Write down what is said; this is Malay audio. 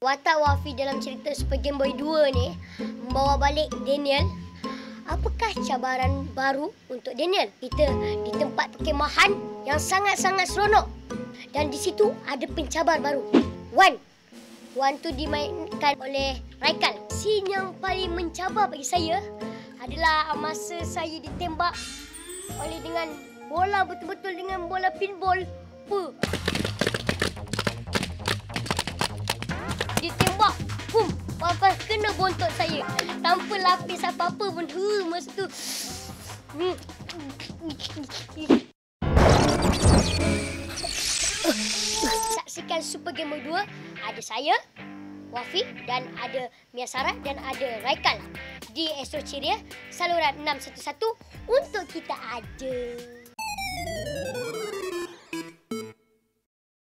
Watak Wafi dalam cerita Super Game Boy 2 ni membawa balik Daniel. Apakah cabaran baru untuk Daniel? Kita di tempat perkemahan yang sangat-sangat seronok. Dan di situ ada pencabar baru. Wan. Wan tu dimainkan oleh Raikal. Scene yang paling mencabar bagi saya adalah masa saya ditembak oleh dengan bola, betul-betul dengan bola pinball. Ditembak. Pum. Lepas kena bontot saya. Tanpa lapis apa-apa pun. Masa tu. Saksikan Super Game Boy 2. Ada saya, Wafi, dan ada Mia Sarah dan ada Raikal di Astro Ceria saluran 611 untuk kita ada.